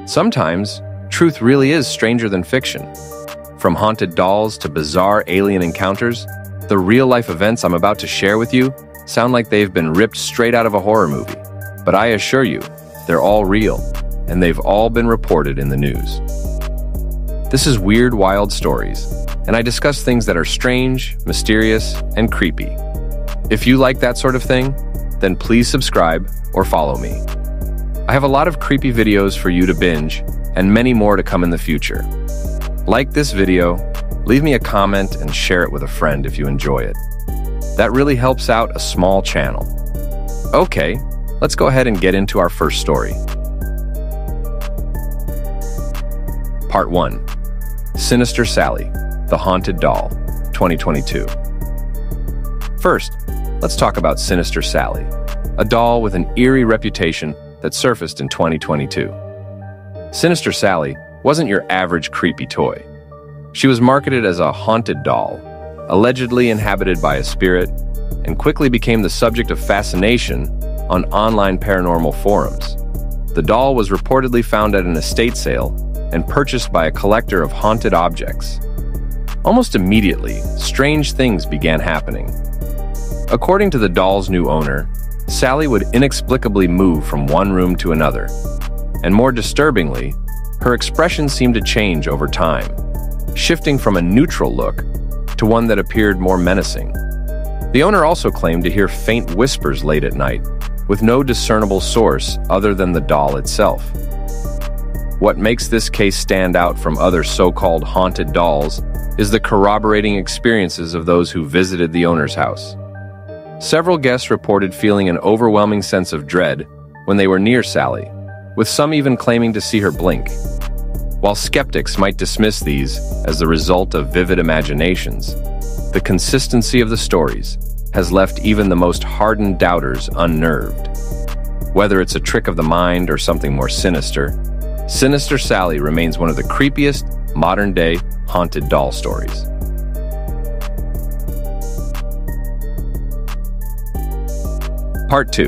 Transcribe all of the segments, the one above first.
Sometimes, truth really is stranger than fiction. From haunted dolls to bizarre alien encounters, the real-life events I'm about to share with you sound like they've been ripped straight out of a horror movie. But I assure you, they're all real, and they've all been reported in the news. This is Weird Wild Stories, and I discuss things that are strange, mysterious, and creepy. If you like that sort of thing, then please subscribe or follow me. I have a lot of creepy videos for you to binge, and many more to come in the future. Like this video, leave me a comment and share it with a friend if you enjoy it. That really helps out a small channel. Okay, let's go ahead and get into our first story. Part 1. Sinister Sally, the Haunted Doll, 2022. First, let's talk about Sinister Sally, a doll with an eerie reputation that surfaced in 2022. Sinister Sally wasn't your average creepy toy. She was marketed as a haunted doll, allegedly inhabited by a spirit, and quickly became the subject of fascination on online paranormal forums. The doll was reportedly found at an estate sale and purchased by a collector of haunted objects. Almost immediately, strange things began happening. According to the doll's new owner, Sally would inexplicably move from one room to another, and more disturbingly, her expression seemed to change over time, shifting from a neutral look to one that appeared more menacing. The owner also claimed to hear faint whispers late at night, with no discernible source other than the doll itself. What makes this case stand out from other so-called haunted dolls is the corroborating experiences of those who visited the owner's house. Several guests reported feeling an overwhelming sense of dread when they were near Sally, with some even claiming to see her blink. While skeptics might dismiss these as the result of vivid imaginations, the consistency of the stories has left even the most hardened doubters unnerved. Whether it's a trick of the mind or something more sinister, Sinister Sally remains one of the creepiest modern-day haunted doll stories. Part 2.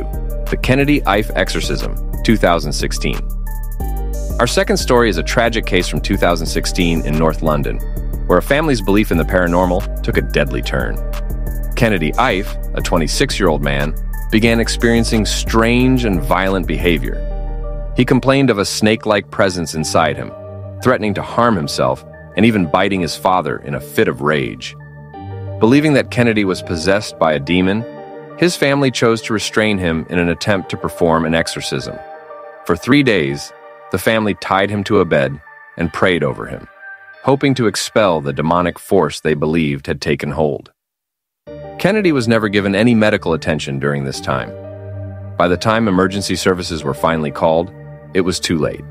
The Kennedy Ife Exorcism, 2016. Our second story is a tragic case from 2016 in North London, where a family's belief in the paranormal took a deadly turn. Kennedy Ife, a 26-year-old man, began experiencing strange and violent behavior. He complained of a snake-like presence inside him, threatening to harm himself and even biting his father in a fit of rage. Believing that Kennedy was possessed by a demon, his family chose to restrain him in an attempt to perform an exorcism. For 3 days, the family tied him to a bed and prayed over him, hoping to expel the demonic force they believed had taken hold. Kennedy was never given any medical attention during this time. By the time emergency services were finally called, it was too late.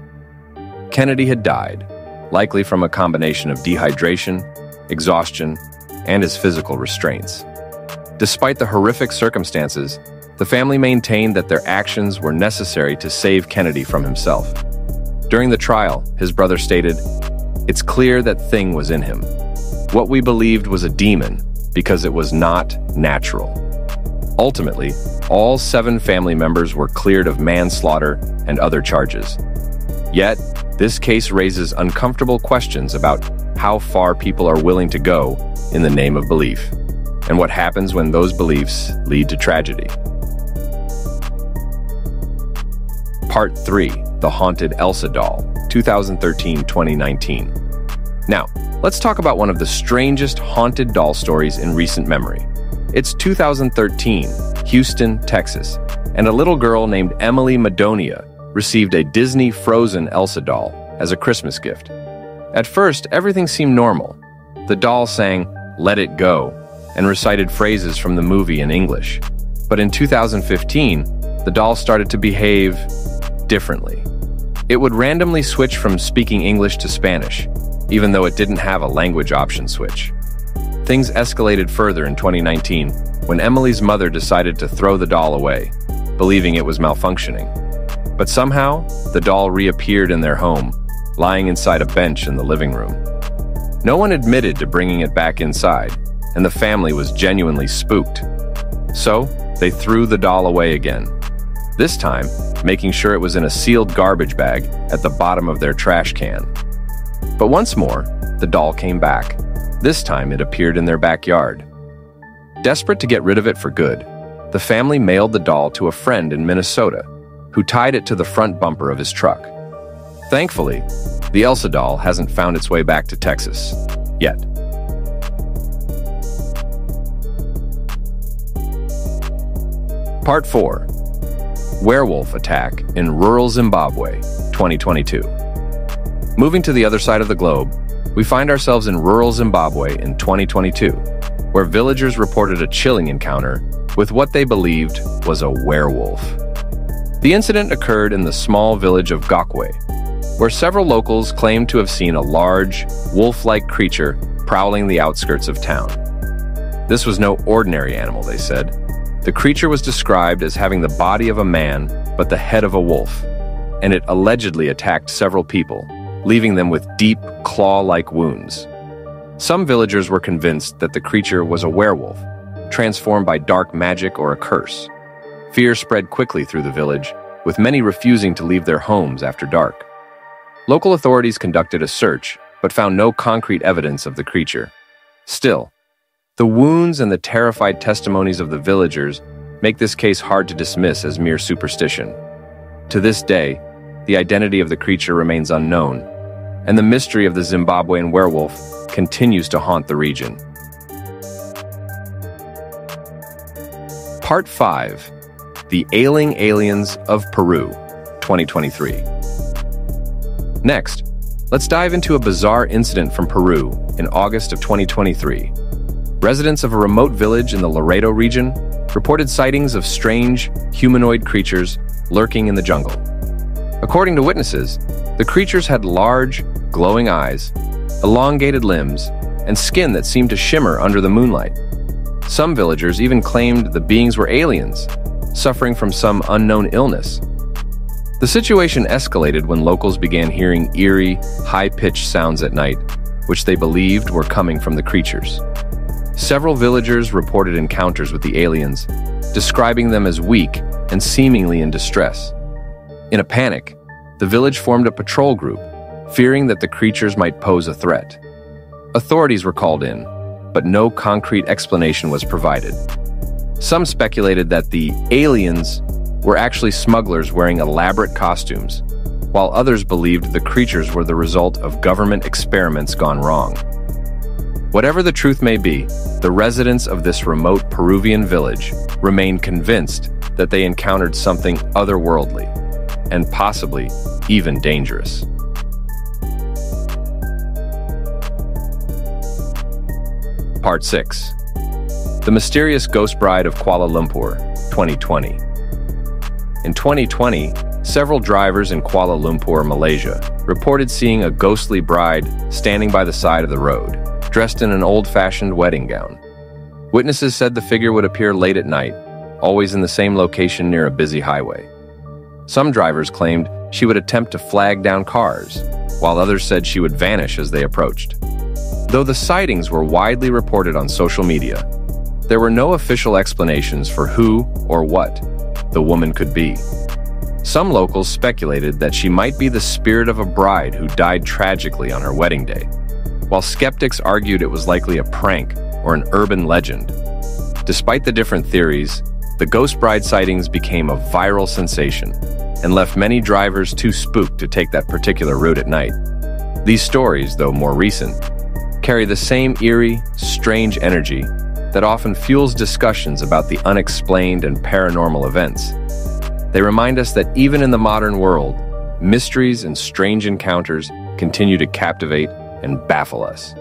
Kennedy had died, likely from a combination of dehydration, exhaustion, and his physical restraints. Despite the horrific circumstances, the family maintained that their actions were necessary to save Kennedy from himself. During the trial, his brother stated, "It's clear that thing was in him. What we believed was a demon because it was not natural." Ultimately, all 7 family members were cleared of manslaughter and other charges. Yet, this case raises uncomfortable questions about how far people are willing to go in the name of belief, and what happens when those beliefs lead to tragedy. Part 3. The Haunted Elsa Doll, 2013-2019. Now, let's talk about one of the strangest haunted doll stories in recent memory. It's 2013, Houston, Texas, and a little girl named Emily Madonia received a Disney Frozen Elsa doll as a Christmas gift. At first, everything seemed normal. The doll sang, "Let It Go," and recited phrases from the movie in English. But in 2015, the doll started to behave differently. It would randomly switch from speaking English to Spanish, even though it didn't have a language option switch. Things escalated further in 2019 when Emily's mother decided to throw the doll away, believing it was malfunctioning. But somehow, the doll reappeared in their home, lying inside a bench in the living room. No one admitted to bringing it back inside, and the family was genuinely spooked. So, they threw the doll away again. this time making sure it was in a sealed garbage bag at the bottom of their trash can. But once more, the doll came back. This time it appeared in their backyard. Desperate to get rid of it for good, the family mailed the doll to a friend in Minnesota, who tied it to the front bumper of his truck. Thankfully, the Elsa doll hasn't found its way back to Texas yet. Part 4. Werewolf Attack in Rural Zimbabwe, 2022. Moving to the other side of the globe, we find ourselves in rural Zimbabwe in 2022, where villagers reported a chilling encounter with what they believed was a werewolf. The incident occurred in the small village of Gokwe, where several locals claimed to have seen a large, wolf-like creature prowling the outskirts of town. This was no ordinary animal, they said. The creature was described as having the body of a man, but the head of a wolf, and it allegedly attacked several people, leaving them with deep, claw-like wounds. Some villagers were convinced that the creature was a werewolf, transformed by dark magic or a curse. Fear spread quickly through the village, with many refusing to leave their homes after dark. Local authorities conducted a search, but found no concrete evidence of the creature. Still, the wounds and the terrified testimonies of the villagers make this case hard to dismiss as mere superstition. To this day, the identity of the creature remains unknown, and the mystery of the Zimbabwean werewolf continues to haunt the region. Part 5. The Ailing Aliens of Peru, 2023. Next, let's dive into a bizarre incident from Peru in August of 2023. Residents of a remote village in the Laredo region reported sightings of strange, humanoid creatures lurking in the jungle. According to witnesses, the creatures had large, glowing eyes, elongated limbs, and skin that seemed to shimmer under the moonlight. Some villagers even claimed the beings were aliens, suffering from some unknown illness. The situation escalated when locals began hearing eerie, high-pitched sounds at night, which they believed were coming from the creatures. Several villagers reported encounters with the aliens, describing them as weak and seemingly in distress. In a panic, the village formed a patrol group, fearing that the creatures might pose a threat. Authorities were called in, but no concrete explanation was provided. Some speculated that the aliens were actually smugglers wearing elaborate costumes, while others believed the creatures were the result of government experiments gone wrong. Whatever the truth may be, the residents of this remote Peruvian village remained convinced that they encountered something otherworldly, and possibly even dangerous. Part 6. The Mysterious Ghost Bride of Kuala Lumpur, 2020. In 2020, several drivers in Kuala Lumpur, Malaysia, reported seeing a ghostly bride standing by the side of the road, dressed in an old-fashioned wedding gown. Witnesses said the figure would appear late at night, always in the same location near a busy highway. Some drivers claimed she would attempt to flag down cars, while others said she would vanish as they approached. Though the sightings were widely reported on social media, there were no official explanations for who or what the woman could be. Some locals speculated that she might be the spirit of a bride who died tragically on her wedding day, while skeptics argued it was likely a prank or an urban legend. Despite the different theories, the ghost bride sightings became a viral sensation and left many drivers too spooked to take that particular route at night. These stories, though more recent, carry the same eerie, strange energy that often fuels discussions about the unexplained and paranormal events. They remind us that even in the modern world, mysteries and strange encounters continue to captivate and baffle us.